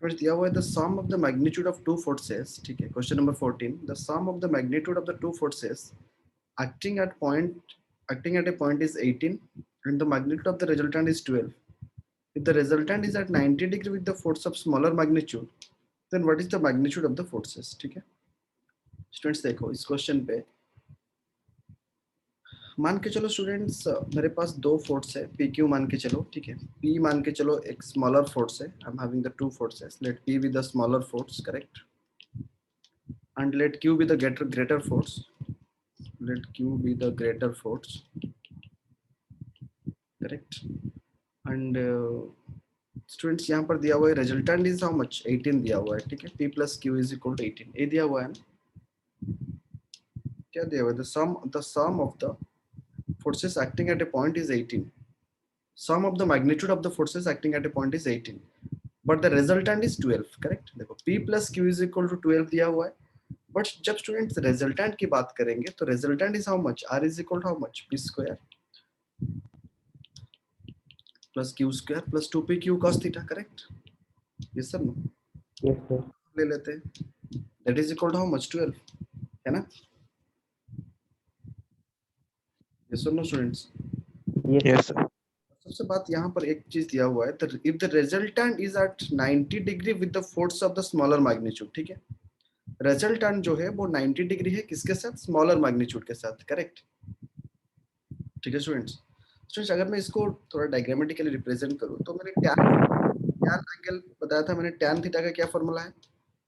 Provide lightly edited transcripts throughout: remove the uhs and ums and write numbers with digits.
फिर दिया हुआ है the sum of the magnitude of two forces, ठीक है, question number 14, the sum of the magnitude of the two forces acting at point acting at a point is 18 and the magnitude of the resultant is 12. If the resultant is at 90 degree with the force of smaller magnitude, then what is the magnitude of the forces? ठीक है students, देखो इस question पे मान के चलो students, मेरे पास दो फोर्स है, पी क्यू मान के चलो, ठीक है, पी मान के चलो एक स्मॉलर फोर्स है, I am having the two forces, let P be the smaller force, correct, and let Q be the greater force, let q be the greater force, correct, and students यहाँ पर दिया हुआ है resultant is how much, 18 दिया हुआ है, ठीक है, p plus Q is equal to 18, ये दिया हुआ है ना, क्या दिया हुआ है, the sum of the forces acting at a point is 18, sum of the magnitude of the forces acting at a point is 18, but the resultant is 12, correct, देखो p plus Q is equal to 12 दिया हुआ है, but जब students resultant की बात करेंगे तो resultant is how much, r is equal to how much, p square plus Q square plus 2p q cos theta, correct, ये सब नो Yes, sir. ले लेते हैं, that is equal to how much, 12, है ना, ये सुन लो स्टूडेंट्स। Yes, Yes, sir. सबसे बात यहाँ पर एक चीज दिया हुआ है, if the resultant is at 90 degree with the force of the smaller magnitude, ठीक है, रिजल्टेंट जो है वो 90 डिग्री है, किसके साथ, स्मॉलर मैग्नीट्यूड के साथ, करेक्ट, ठीक है स्टूडेंट्स। स्टूडेंट्स अगर मैं इसको थोड़ा डायग्रामेटिकली रिप्रेजेंट करूँ तो मैंने टैन एंगल बताया था, मैंने टैन थीटा का क्या फॉर्मूला है,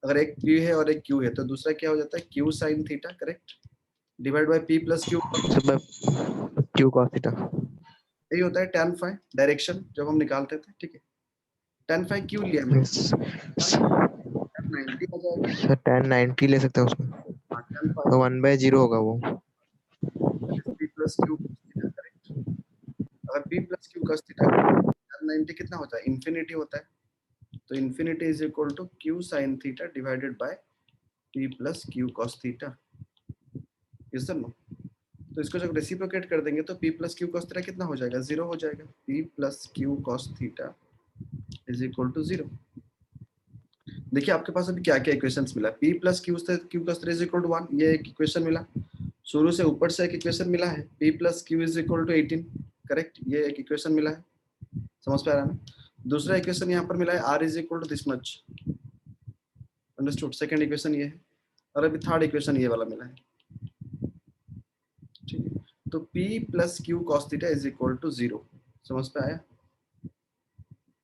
अगर एक p है और एक q है तो दूसरा क्या हो जाता है, q sin theta, correct, divide by p plus q, So, Q cos theta. यही होता है tan phi, डायरेक्शन जब हम निकालते थे, ठीक है, tan phi क्यों लिया मैंने, Yes. tan 90 आ जाएगा, सर tan 90 ले सकते हैं उसमें, हाँ tan phi तो 1/0 होगा वो। p plus q cos theta, correct, अगर p plus q cos theta tan 90 कितना होता है, इंफिनिटी होता है, तो infinity is equal to q sin theta divided by p plus q cos theta, is no, तो इसको जब रेसिप्रोकेट कर देंगे तो p plus Q cos theta कितना हो जाएगा, 0 हो जाएगा, p plus Q cos theta is equal to 0। देखिए आपके पास अभी क्या क्या इक्वेशंस मिला, p plus Q cos theta is equal to 1, ये एक इक्वेशन मिला, शुरू से ऊपर से एक इक्वेशन मिला है, p plus Q is equal to 18, correct, ये एक इक्वेशन मिला है, समझ पा रहा है ना, दूसरा इक्वेशन यहाँ पर मिला है r is equal to this much, understood, second equation ये है, और अभी थर्ड इक्वेशन ये वाला मिला है, ठीक है, तो p plus Q cos theta is equal to 0, समझ पे आया,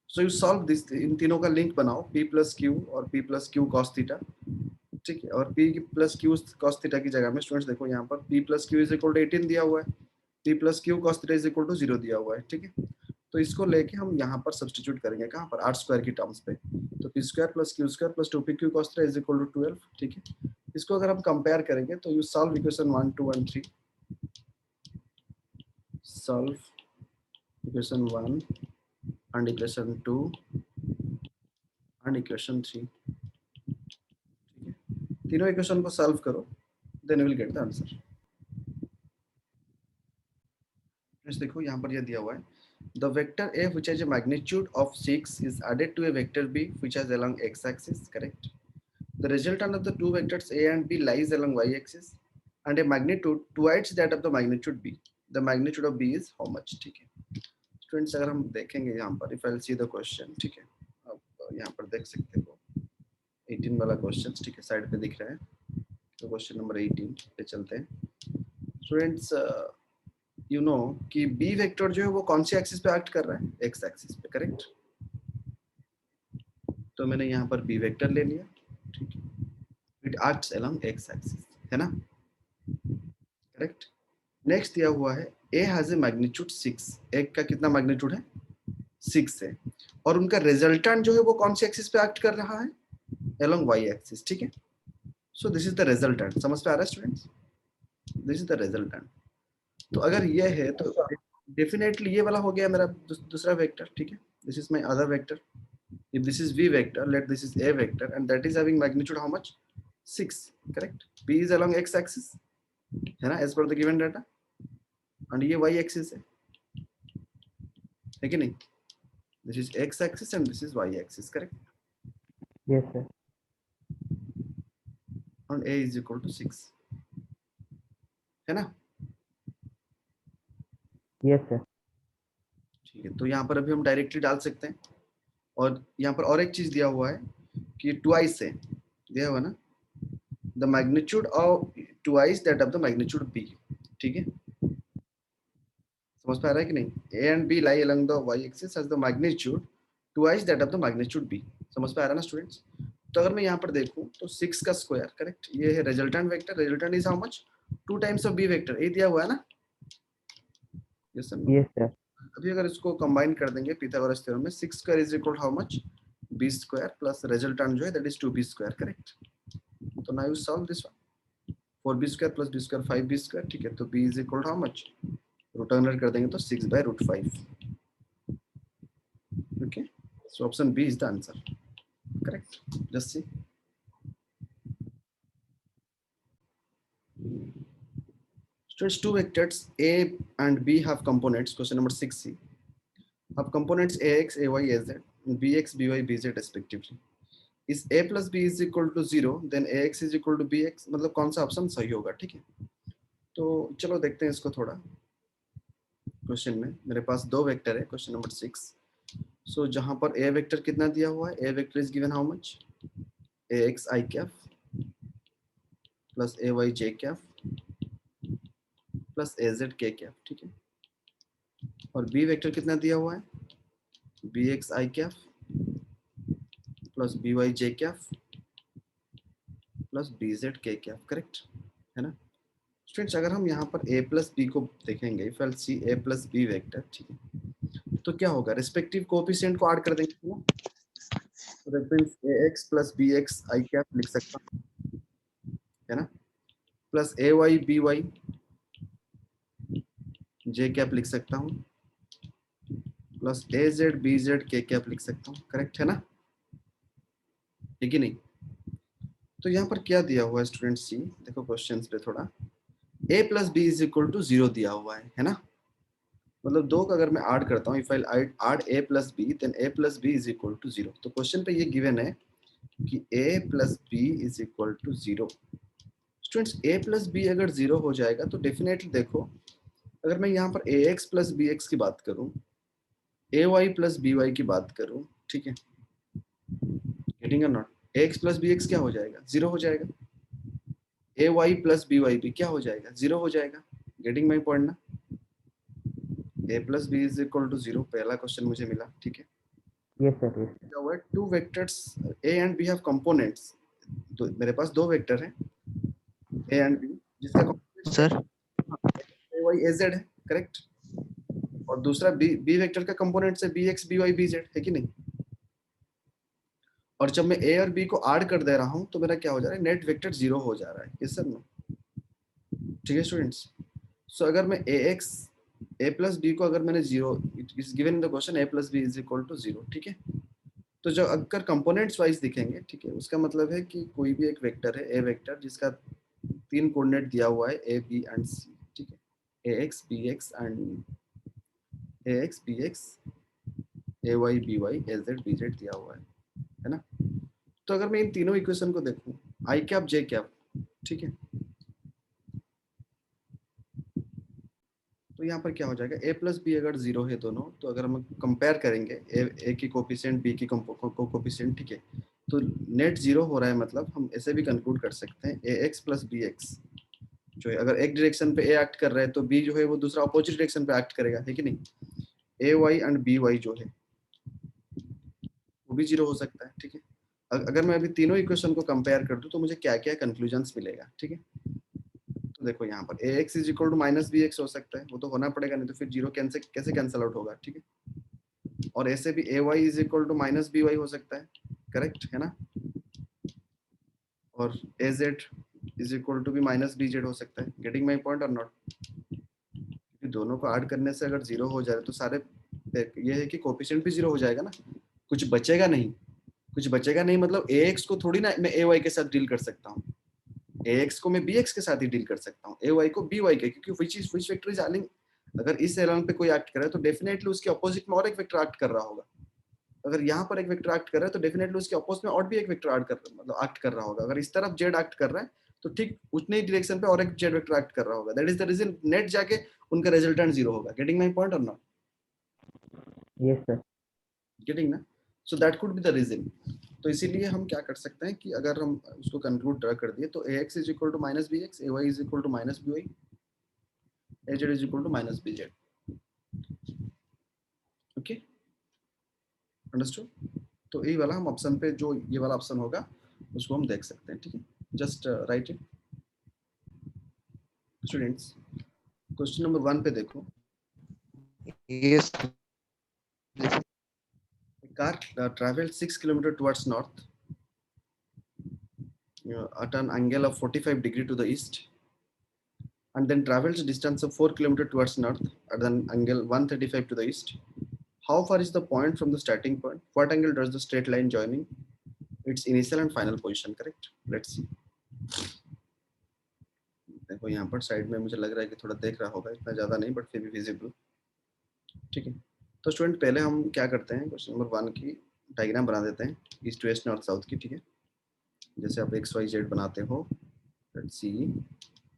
सो यू सॉल्व दिस, इन तीनों का लिंक बनाओ, p प्लस क्यू और p plus Q cos theta, ठीक है, और p plus Q cos theta की जगह में स्टूडेंट्स देखो यहाँ पर p plus Q is equal to 18 दिया हुआ है, p plus Q cos theta is equal to 0 दिया हुआ है, ठीक है, तो इसको लेके हम यहाँ पर सब्स्टिट्यूट करेंगे, कहाँ पर, आर स्क्वायर की टर्म्स पे, तो p square plus Q square plus 2p Q cos theta is equal to 12, ठीक है, इसको अगर हम कंपेयर करेंगे तो you solve equation 1 2 1 3, solve equation 1 and equation 2 and equation 3, ठीक है, तीनों इक्वेशन को सॉल्व करो, then you will get the answer. देखो यहाँ पर यह दिया हुआ है, the vector a which has a magnitude of 6 is added to a vector b which has along x axis, correct, the resultant of the two vectors a and b lies along y axis and a magnitude twice that of the magnitude b, the magnitude of b is how much, ठीक है students, अगर हम देखेंगे यहाँ पर, if I see the question, ठीक है, आप यहाँ पर देख सकते हो 18 वाला क्वेश्चन, ठीक है, साइड पे दिख रहा है, तो क्वेश्चन नंबर 18 पे चलते हैं स्टूडेंट्स। यू नो कि बी वेक्टर जो है वो कौन सी एक्सिस पे एक्ट कर रहा है, एक्स एक्सिस पे, करेक्ट, तो मैंने यहाँ पर बी वेक्टर ले लिया, ठीक है, it acts along x axis, है ना, करेक्ट, नेक्स्ट दिया हुआ है ए हैज ए मैग्नीट्यूड 6, एक का कितना मैग्नीट्यूड है, 6 है, और उनका रिजल्टेंट जो है वो कौन सी एक्सिस पे एक्ट कर रहा है, अलोंग वाई एक्सिस, ठीक है, so this is the resultant, समझ पे आ रहा है students, this is the resultant, तो अगर ये है तो डेफिनेटली ये वाला हो गया मेरा दूसरा वेक्टर, ठीक है, this is my other vector, if this is v vector, let this is a vector and that is having magnitude how much, 6, correct, b is along x axis, है ना, as per the given data, and ये y axis है कि नहीं, this is x axis and this is y axis, correct, yes sir. और a is equal to 6, है ना? Yes sir. ठीक है, तो यहाँ पर अभी हम डायरेक्टली डाल सकते हैं। और यहाँ पर और एक चीज दिया हुआ है कि ट्वाइस है, दिया हुआ ना, the magnitude of twice that of the magnitude b। ठीक है, समझ पा रहा है कि नहीं? a and b lie along the y axis as the magnitude twice that of the magnitude b। समझ पा रहा है ना स्टूडेंट्स? तो अगर मैं यहाँ पर देखूं तो 6 का स्क्वायर, करेक्ट, ये है resultant vector. Resultant is how much? 2 times of b vector, ये दिया हुआ है ना? Yes sir, no? Yes sir. अभी अगर इसको कंबाइन कर देंगे पाइथागोरस थ्योरम में, 6 square is equal how much? b square plus resultant जो है that is 2b square, correct? तो now you solve this one. 4b square plus b square 5b square, ठीक है, तो b is equal how much? Root under कर देंगे तो 6/√5। Okay, so option B is the answer. Correct. Just see. Students, two vectors A and B have components. Question number 6C have components AX, AY, AZ, and BX, BY, BZ respectively. Is A plus B is equal to 0, then AX is equal to BX. मतलब कौन सा option सही होगा? ठीक है, तो चलो देखते हैं इसको थोड़ा। क्वेश्चन में मेरे पास दो वेक्टर है, क्वेश्चन नंबर 6। सो जहां पर A वेक्टर कितना दिया हुआ है? A vector is given how much? AX I cap plus AY J cap plus AZ K cap, ठीक है। और B वेक्टर कितना दिया हुआ है? BX I cap plus BY J cap plus BZ K cap, correct है ना? Students, अगर हम यहाँ पर A प्लस बी को देखेंगे, if I see A plus B vector, ठीक है, तो क्या होगा? रिस्पेक्टिव कोएफिशिएंट को ऐड कर देंगे ना, तो that means AX plus BX I cap लिख सकता हूँ, है ना? Plus AY BY J cap लिख सकता हूँ, plus AZ BZ K cap लिख सकता हूँ, करेक्ट है ना? ठीक ही नहीं? तो यहाँ पर क्या दिया हुआ है स्टूडेंट्स? सी देखो क्वेश्चंस पे थोड़ा, a plus B is equal to 0 दिया हुआ है ना? मतलब दो का अगर मैं ऐड करता हूँ, if I add a plus B then a plus B is equal to 0। तो क्वेश्चन पे ये गिवन है कि a plus B is equal to 0। Students, a plus B अगर 0 हो जाएगा तो डेफिनेटली देखो, अगर मैं यहाँ पर ax प्लस bx की बात करूँ, ay प्लस by की बात करूँ, ठीक है, गेटिंग और नॉट? ax प्लस bx क्या हो जाएगा? 0 हो जाएगा। ay प्लस by भी क्या हो जाएगा? 0 हो जाएगा। गेटिंग माई पॉइंट ना? a plus B is equal to 0, पहला क्वेश्चन मुझे मिला, ठीक है। Yes sir. यस। क्या हुआ? Two vectors a and b have components. तो मेरे पास दो वेक्टर हैं a एंड b, जिसका कंपोनेंट्स क्या सर। है? ay az है, करेक्ट। और दूसरा b वेक्टर का कंपोनेंट्स है bx by bz, है कि नहीं? और जब मैं a और b को ऐड कर दे रहा हूं तो मेरा क्या हो जा रहा है? नेट वेक्टर 0 हो जा रहा है। Yes sir, no? ठीक है स्टूडेंट्स, सो अगर मैं ax a प्लस बी को अगर मैंने 0, it is given in the question a plus B is equal to 0, ठीक है। तो जो अगर कंपोनेंट्स वाइज दिखेंगे, ठीक है, उसका मतलब है कि कोई भी एक वेक्टर है a वेक्टर जिसका 3 कोऑर्डिनेट दिया हुआ है a b एंड c, ठीक है, ax bx and ax bx ay by az bz दिया हुआ है ना? तो अगर मैं इन तीनों इक्वेशन को देखूं, i कैप j कैप, ठीक है, तो यहाँ पर क्या हो जाएगा? a प्लस बी अगर 0 है दोनों, तो अगर हम कंपेयर करेंगे a की कोफिशिएंट b की कोफिशिएंट, ठीक है, तो नेट 0 हो रहा है। मतलब हम ऐसे भी कंक्लूड कर सकते हैं ax प्लस bx जो है, अगर एक डायरेक्शन पे a एक्ट कर रहा है तो b जो है वो दूसरा अपोजिट डायरेक्शन पे एक्ट करेगा, है कि नहीं? ay एंड by जो है वो भी 0 हो सकता है, ठीक है। अगर मैं अभी तीनों इक्वेशन को कंपेयर कर दूं तो मुझे क्या क्या कंक्लूजन्स मिलेगा, ठीक है। तो देखो यहाँ पर ax is equal to minus B X हो सकता है, वो तो होना पड़ेगा, नहीं तो फिर 0 कैसे कैंसिल आउट होगा, ठीक है। और ऐसे भी ay is equal to minus B Y हो सकता है, करेक्ट है ना? और az इज इक्वल टू भी माइनस बी जेड हो सकता है। Getting my point or not? क्योंकि दोनों को ऐड करने से अगर 0 हो जाए तो सारे, ये है कि कोफिशिएंट भी 0 हो जाएगा ना, कुछ बचेगा नहीं। कुछ बचेगा नहीं मतलब ax को थोड़ी ना मैं ay के साथ डील कर सकता हूँ, ax को मैं bx के साथ ही डील कर सकता हूँ, ay को by के, क्योंकि which वेक्टर इज एक्टिंग, अगर इस एलन पे कोई एक्ट कर रहा है तो डेफिनेटली उसके अपोजिट में और एक वेक्टर एक्ट कर रहा होगा, अगर यहाँ पर एक वेक्टर एक्ट कर रहा है तो डेफिनेटली उसके अपोजिट में और भी एक वेक्टर एक्ट कर रहा होगा। अगर इस तरफ जेड एक्ट कर रहा है तो ठीक उतने ही डायरेक्शन पे और एक जेड वेक्टर एक्ट कर रहा होगा। That is the reason net जाके उनका रिजल्टेंट जीरो होगा। Getting my point or not? Yes, sir. Getting ना? So that could be the reason. तो इसीलिए हम क्या कर सकते हैं कि अगर हम उसको कंक्लूड ड्रा कर दिए तो ax is equal to minus B X, ay is equal to minus B Y, az is equal to minus B Z. Okay, understood? तो यही वाला हम ऑप्शन पे जो ये वाला ऑप्शन होगा उसको हम देख सकते हैं। ठीक है, just right it. Students, question number 1 पे देखो। Yes. A car traveled 6 kilometers towards north at an angle of 45 degree to the east, and then travels a distance of 4 kilometers towards north at an angle 135 to the east. How far is the point from the starting point? What angle does the straight line joining its initial and final position? Correct. Let's see. देखो यहाँ पर side में मुझे लग रहा है कि थोड़ा देख रहा होगा, इतना ज्यादा नहीं बट फिर भी विजिबल। ठीक है, तो स्टूडेंट पहले हम क्या करते हैं, क्वेश्चन नंबर 1 की डायग्राम बना देते हैं ईस्ट वेस्ट नॉर्थ साउथ की। ठीक है, जैसे आप एक्स वाई जेड बनाते हो। Let's see,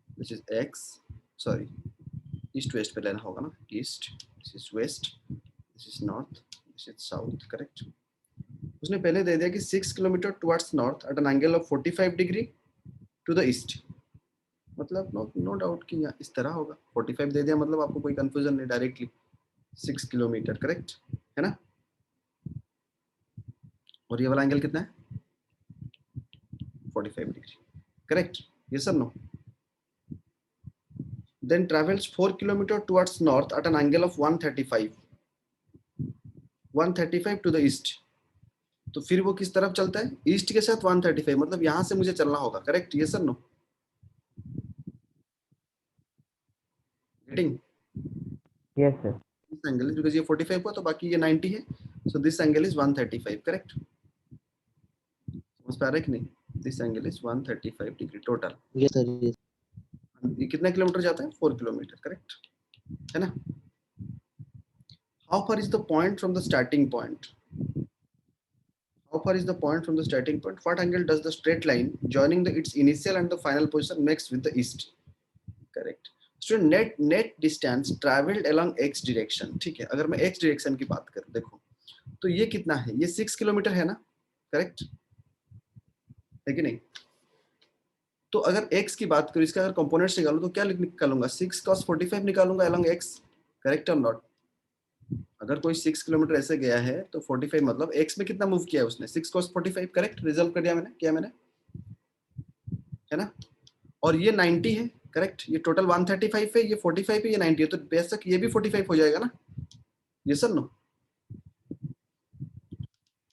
this is X, sorry east west पे लेना होगा ना, east, this is west, this is north, this is south. Correct. उसने पहले दे दिया कि 6 kilometre towards north at an angle of 45 degree to the east. मतलब नो डाउट कि यहाँ इस तरह होगा। 45 दे दिया मतलब आपको कोई कंफ्यूजन नहीं, डायरेक्टली 6 किलोमीटर। करेक्ट है ना? और ये वाला एंगल कितना है? 45 डिग्री। करेक्ट, ये सब no. Then travels 4 kilometer towards north at an angle of 135 to the east. तो फिर वो किस तरफ चलता है? ईस्ट के साथ 135, मतलब यहां से मुझे चलना होगा। करेक्ट, ये sir no? Getting? Yes, sir. This angle is, because ये 45 हुआ तो बाकी ये 90 है, so this angle is 135। Correct, समझ पा रहे कि नहीं? This angle is 135 degree total. Yes, sir. Yes. ये कितना किलोमीटर जाता है? 4 किलोमीटर। करेक्ट है ना? How far is the point from the starting point? How far is the point from the starting point? What angle does the straight line joining its initial and the final position makes with the east? Correct. Student, net distance traveled along x direction. ठीक है, अगर मैं x direction की बात करूं, देखो तो ये कितना है? ये 6 किलोमीटर है ना? करेक्ट है कि नहीं? तो अगर x की बात करूं, इसका अगर कंपोनेंट्स निकालूं तो क्या निकालूंगा? 6 cos 45 निकालूंगा along x। करेक्ट और नॉट? अगर कोई 6 किलोमीटर ऐसे गया है तो 45 मतलब x में कितना मूव किया है उसने? 6 cos 45। करेक्ट, रिजल्व कर दिया मैंने, किया मैंने, है ना? और ये 90 है। करेक्ट, ये टोटल 135 है, ये 45 है, ये 90 है, तो बेशक ये भी 45 हो जाएगा ना? ये सर नो?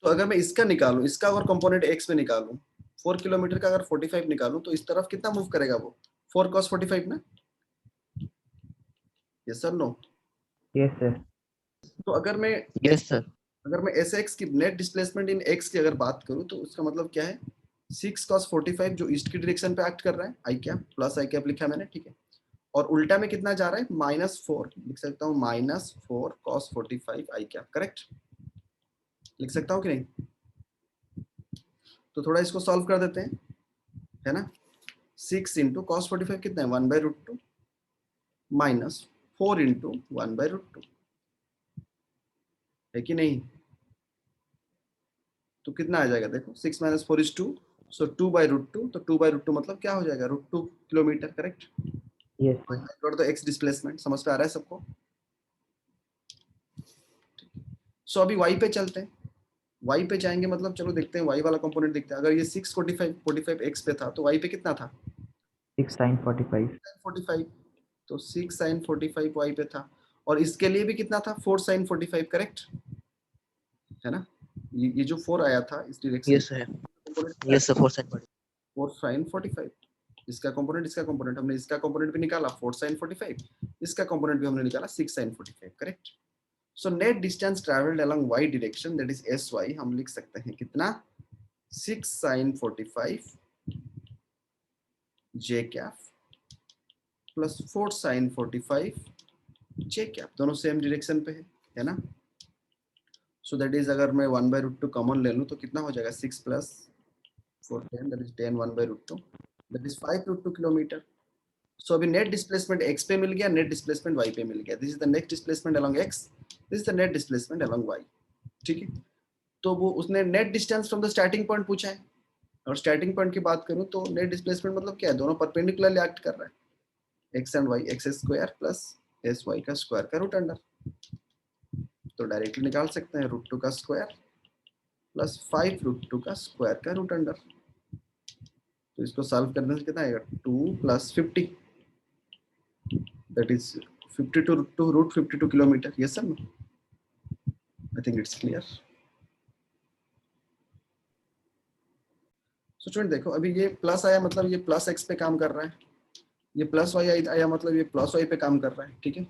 तो अगर मैं इसका निकालूं, इसका अगर कंपोनेंट x में निकालूं, 4 किलोमीटर का अगर 45 निकालूं तो इस तरफ कितना मूव करेगा वो? 4 cos 45 ना? ये सर नो? Yes, sir. तो अगर मैं Yes, sir. sx की नेट डिस्प्लेसमेंट इन x की अगर बात करूं तो उसका मतलब क्या है? 6 cos 45 जो ईस्ट की डायरेक्शन पे एक्ट कर रहा है, आई कैप प्लस आई कैप लिखा मैंने। ठीक है, और उल्टा में कितना जा रहा है? -4 लिख सकता हूँ, -4 cos 45 आई कैप। करेक्ट, लिख सकता हूँ कि नहीं? तो थोड़ा इसको सॉल्व कर देते हैं, है ना? 6 इंटू cos 45 कितना है? 1/√2 माइनस 4 इंटू 1/√2, है कि नहीं? तो कितना आ जाएगा? देखो 6 माइनस 4 इज 2, सो 2/√2, तो 2/√2 मतलब क्या हो जाएगा? √2 kilometre. Correct, Yes, sir. Got the x displacement. समझ पे आ रहा है सबको? सो अभी y पे चलते हैं। y पे जाएंगे मतलब चलो देखते हैं y वाला कंपोनेंट देखते हैं। अगर ये 6 45 x पे था तो y पे कितना था? 6 sin 45. 45, तो 6 sin 45 y पे था, और इसके लिए भी कितना था? 4 sin 45। करेक्ट है ना? ये जो 4 आया था इस direction, Yes, sir. Yes, sir. 4 cent. 4 sin 45, इसका कंपोनेंट हमने इसका कंपोनेंट भी निकाला 4 sin 45, इसका कंपोनेंट भी हमने निकाला 6 sin 45। Correct. So net distance travelled along y direction, that is sy, हम लिख सकते हैं कितना? 6 sin 45 j cap plus 4 sin 45 j cap, दोनों सेम डायरेक्शन पे है ना? सो दैट इज अगर मैं 1/√2 कॉमन ले लूं तो कितना हो जाएगा 6 plus 4 10 that is 10 1/√2 that is 5√2 kilometre. So अभी नेट डिस्प्लेसमेंट x पे मिल गया, नेट डिस्प्लेसमेंट y पे मिल गया. This is the net displacement along x, this is the net displacement along y. ठीक है. तो वो उसने net distance from the starting point पूछा है, और स्टार्टिंग पॉइंट की बात करूं तो नेट डिस्प्लेसमेंट मतलब क्या है, दोनों परपेंडिकुलरली एक्ट कर रहा है. x and y x square plus S Y का स्क्वायर का रूट अंडर. तो डायरेक्टली निकाल सकते हैं √2 का स्क्वायर प्लस 5√2 का स्क्वायर का रूट अंडर. तो इसको सॉल्व करने से कितना आएगा 2 plus 50 that is 52 to root 52 kilometre. Yes sir, I think it's clear. So student देखो, अभी ये प्लस आया मतलब ये प्लस x पे काम कर रहा है, ये प्लस y आया मतलब ये प्लस y पे काम कर रहा है. ठीक है.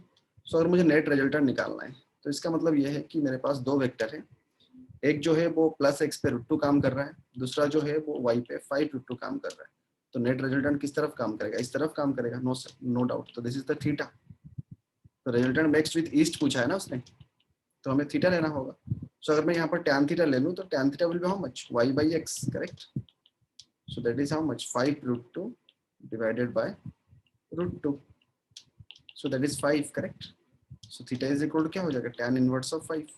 सो अगर मुझे नेट रिजल्टेंट निकालना है तो इसका मतलब ये है कि मेरे पास दो वेक्टर है, एक जो है वो प्लस x पे √2 काम कर रहा है, दूसरा जो है वो y पे 5√2 काम कर रहा है. तो नेट रिजल्टेंट किस तरफ काम करेगा, इस तरफ काम करेगा. No doubt. तो दिस इज द थीटा. तो रिजल्टेंट मैक्स विद ईस्ट पूछा है ना उसने, तो हमें थीटा लेना होगा. सो अगर मैं यहाँ पर tan थीटा ले लूँ तो tan theta will be how much y/x. Correct. So that is how much 5√2 divided by √2. So that is 5. Correct. So theta is equal to क्या हो जाएगा tan इनवर्स ऑफ 5.